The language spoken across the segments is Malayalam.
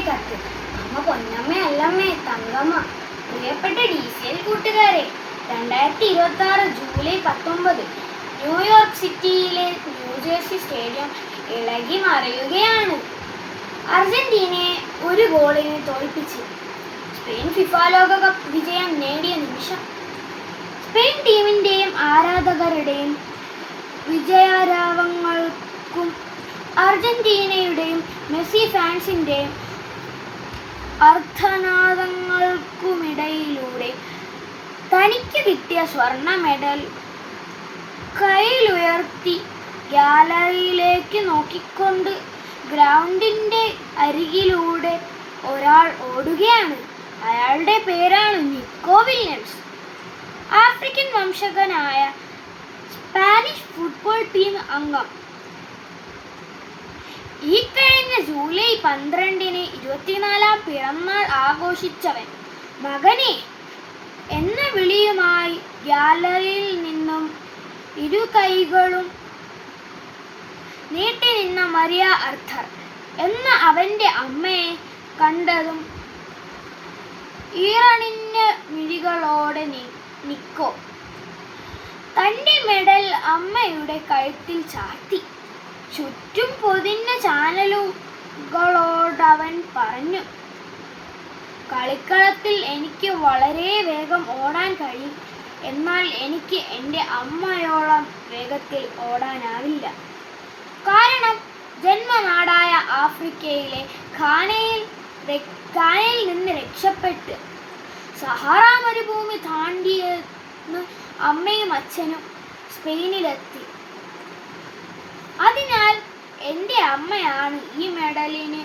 കത്ത്. അമ്മ പൊന്നമ്മ അല്ലമ്മേ തങ്കമ്മ. പ്രിയപ്പെട്ട DCL കൂട്ടുകാരെ, 2026 ജൂലൈ 19 ന്യൂയോർക്ക് സിറ്റിയിലെ ന്യൂജേഴ്സി സ്റ്റേഡിയം ഇളകി മറിയുകയാണ്. അർജന്റീനയെ 1 ഗോളിന് തോൽപ്പിച്ച് സ്പെയിൻ ഫിഫ ലോകകപ്പ് വിജയം നേടിയ നിമിഷം. സ്പെയിൻ ടീമിന്റെയും ആരാധകരുടെയും വിജയാരവങ്ങൾക്കും അർജന്റീനയുടെയും മെസ്സി ഫാൻസിന്റെയും അർദ്ധനാദങ്ങൾക്കുമിടയിലൂടെ തനിക്ക് കിട്ടിയ സ്വർണ്ണ മെഡൽ കയ്യിലുയർത്തി ഗാലറിയിലേക്ക് നോക്കിക്കൊണ്ട് ഗ്രൗണ്ടിന്റെ അരികിലൂടെ ഒരാൾ ഓടുകയാണ്. അയാളുടെ പേരാണ് നിക്കോ വില്യംസ്. ആഫ്രിക്കൻ വംശജനായ സ്പാനിഷ് ഫുട്ബോൾ ടീം അംഗം. ഈ കഴിഞ്ഞ ജൂലൈ 12 24-ാം പിറന്നാൾ ആഘോഷിച്ചവൻ മകനെ എന്ന വിളിയുമായി ഗാലറിയിൽ നിന്നും 2 കൈകളും നീട്ടി നിന്ന മരിയ അർത്തർ എന്ന അവന്റെ അമ്മയെ കണ്ടതും ഈറണിഞ്ഞ മിഴികളോടെ നിക്കോ തന്റെ മെഡൽ അമ്മയുടെ കഴുത്തിൽ ചാർത്തി. ചുറ്റും പൊതിഞ്ഞ ചാനലുകളോടവൻ പറഞ്ഞു, കളിക്കളത്തിൽ എനിക്ക് വളരെ വേഗം ഓടാൻ കഴിയും, എന്നാൽ എനിക്ക് എൻ്റെ അമ്മയോളം വേഗത്തിൽ ഓടാനാവില്ല. കാരണം ജന്മനാടായ ആഫ്രിക്കയിലെ ഘാനയിൽ നിന്ന് രക്ഷപ്പെട്ട് സഹാറ മരുഭൂമി താണ്ടിയെന്ന് അമ്മയും അച്ഛനും സ്പെയിനിലെത്തി. അതിനാൽ എൻ്റെ അമ്മയാണ് ഈ മെഡലിന്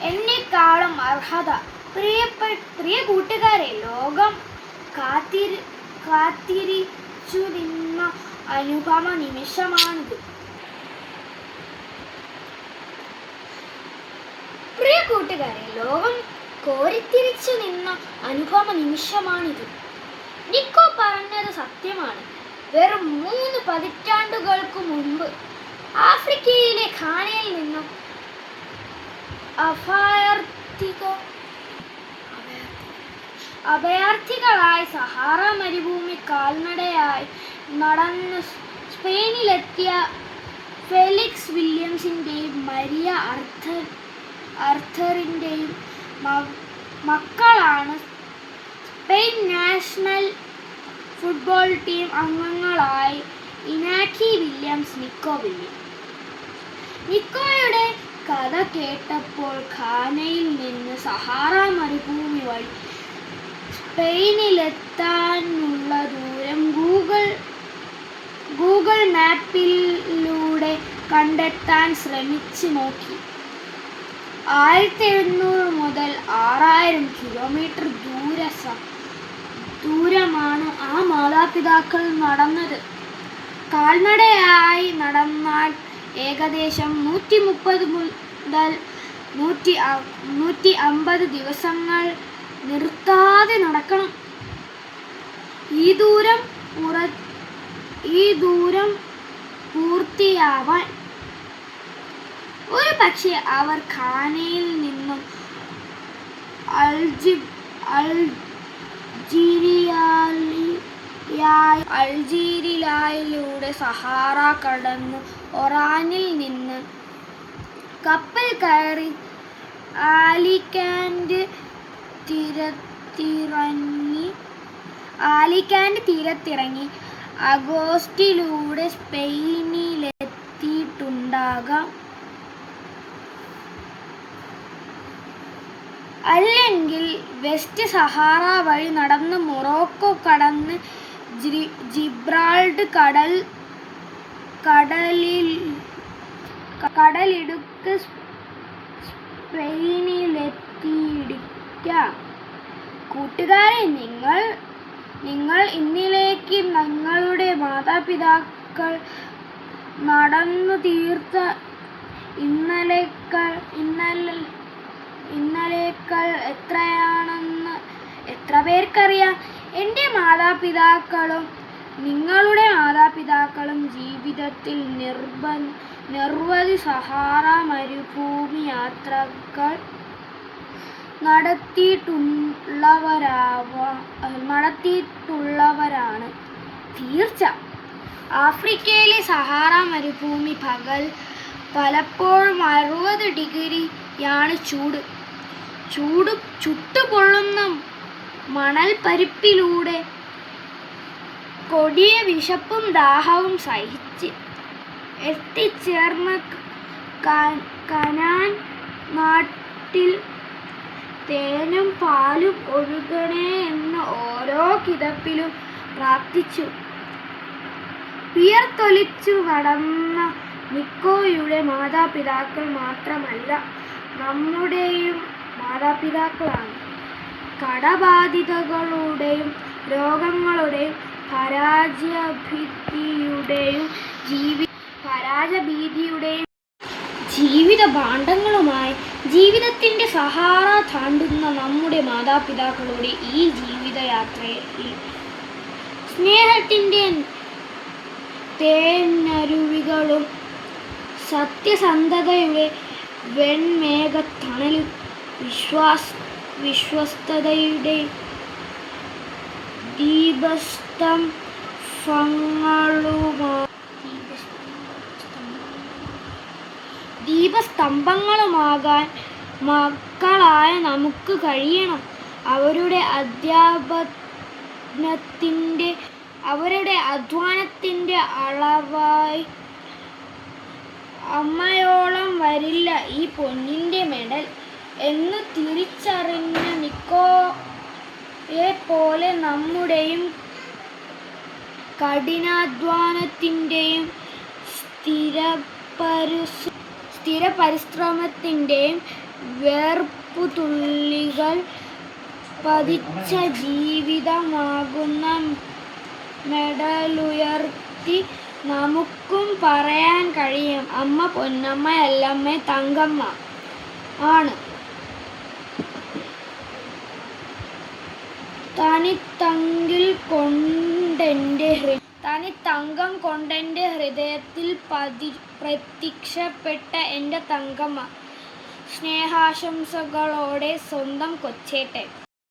എന്നെക്കാളും അർഹത. പ്രിയ കൂട്ടുകാരെ, ലോകം കാത്തിരിച്ചു നിന്ന അനുപമ നിമിഷമാണിത്. ലോകം കോരിത്തിരിച്ചു നിന്ന അനുപമ നിമിഷമാണിത്. നിക്കോ പറഞ്ഞത് സത്യമാണ്. വെറും 3 പതിറ്റാണ്ടുകൾക്ക് മുമ്പ് ആഫ്രിക്കയിലെ ഘാനയിൽ നിന്നും അഭയാർത്ഥികളായി സഹാറ മരുഭൂമി കാൽനടയായി നടന്ന് സ്പെയിനിലെത്തിയ ഫെലിക്സ് വില്യംസിന്റെയും മരിയ അർത്തറിന്റെയും മക്കളാണ് സ്പെയിൻ നാഷണൽ ഫുട്ബോൾ ടീം അംഗങ്ങളായി ഇനാക്കി വില്യംസ്, നിക്കോ വില്യംസ്. നിക്കോയുടെ കഥ കേട്ടപ്പോൾ ഘാനയിൽ നിന്ന് സഹാറ മരുഭൂമി വഴി സ്പെയിനിലെത്താനുള്ള ദൂരം ഗൂഗിൾ മാപ്പിലൂടെ കണ്ടെത്താൻ ശ്രമിച്ചു നോക്കി. 1700 മുതൽ 6000 കിലോമീറ്റർ ദൂരമാണ് ആ മാതാപിതാക്കൾ നടന്നത്. കാൽനടയായി നടന്നാൽ ഏകദേശം 130 മുതൽ 150 ദിവസങ്ങൾ നിർത്താതെ നടക്കണം. ഈ ദൂരം പൂർത്തിയാവാൻ ഒരു പക്ഷേ അവർ ഘാനയിൽ നിന്നും അൾജീരിയയിലൂടെ സഹാറ കടന്ന് ഒറാനിൽ നിന്ന് കപ്പൽ കയറി ആലിക്കാന്റ് തീരത്തിറങ്ങി അഗോസ്റ്റിലൂടെ സ്പെയിനിലെത്തിയിട്ടുണ്ടാകാം. അല്ലെങ്കിൽ വെസ്റ്റ് സഹാറ വഴി നടന്ന് മൊറോക്കോ കടന്ന് ജിബ്രാൾട്ടർ കടലിടുക്ക് സ്പെയിനിലെത്തിയിരിക്കാം. കൂട്ടുകാരെ, നിങ്ങൾ ഇന്നലേക്ക് നിങ്ങളുടെ മാതാപിതാക്കൾ നടന്നു തീർത്ത ഇന്നലേക്കൾ എത്രയാണെന്ന് എത്ര പേർക്കറിയാം? എൻ്റെ മാതാപിതാക്കളും നിങ്ങളുടെ മാതാപിതാക്കളും ജീവിതത്തിൽ നിരവധി സഹാറ മരുഭൂമി യാത്രകൾ നടത്തിയിട്ടുള്ളവരാണ്. തീർച്ച. ആഫ്രിക്കയിലെ സഹാറ മരുഭൂമി പലപ്പോഴും 60 ഡിഗ്രിയാണ് ചൂട്. ചുട്ടുപൊള്ളുന്ന മണൽപ്പരപ്പിലൂടെ കൊടിയ വിശപ്പും ദാഹവും സഹിച്ച് എത്തിച്ചേർന്ന കനാൻ നാട്ടിൽ തേനും പാലും ഒഴുകണേ എന്ന് ഓരോ കിതപ്പിലും പ്രാർത്ഥിച്ചു വിയർത്തൊലിച്ചു നടന്ന നിക്കോയുടെ മാതാപിതാക്കൾ മാത്രമല്ല, നമ്മുടെയും മാതാപിതാക്കളാണ്. കടബാധ്യതകളുടെയും രോഗങ്ങളുടെയും പരാജയഭീതിയുടെയും ജീവിത ഭാണ്ഡങ്ങളുമായി ജീവിതത്തിന്റെ സഹാറ താണ്ടുന്ന നമ്മുടെ മാതാപിതാക്കളുടെ ഈ ജീവിതയാത്രയിൽ സ്നേഹത്തിന്റെ തേനരുവികളും സത്യസന്ധതയുടെ വെൺമേഘത്തണലും വിശ്വസ്തതയുടെ ദീപസ്തംഭങ്ങളുമാകാൻ മക്കളായ നമുക്ക് കഴിയണം. അവരുടെ അധ്വാനത്തിന്റെ അളവായി അമ്മയോളം വരില്ല ഈ പൊന്നിന്റെ മെഡൽ എന്ന് തിരിച്ചറിഞ്ഞ നിക്കോയെ പോലെ നമ്മുടെയും കഠിനാധ്വാനത്തിന്റെയും സ്ഥിരപരിശ്രമത്തിന്റെയും വേർപ്പുതുള്ളികൾ പതിച്ച ജീവിതമാകുന്ന മെഡലുയർത്തി നമുക്കും പറയാൻ കഴിയും, അമ്മ പൊന്നമ്മ എല്ലമ്മ തങ്കമ്മ ആണ്. തനിത്തങ്കം കൊണ്ടെൻ്റെ ഹൃദയത്തിൽ പ്രത്യക്ഷപ്പെട്ട എൻ്റെ തങ്കമ്മ. സ്നേഹാശംസകളോടെ സ്വന്തം കൊച്ചേട്ടൻ.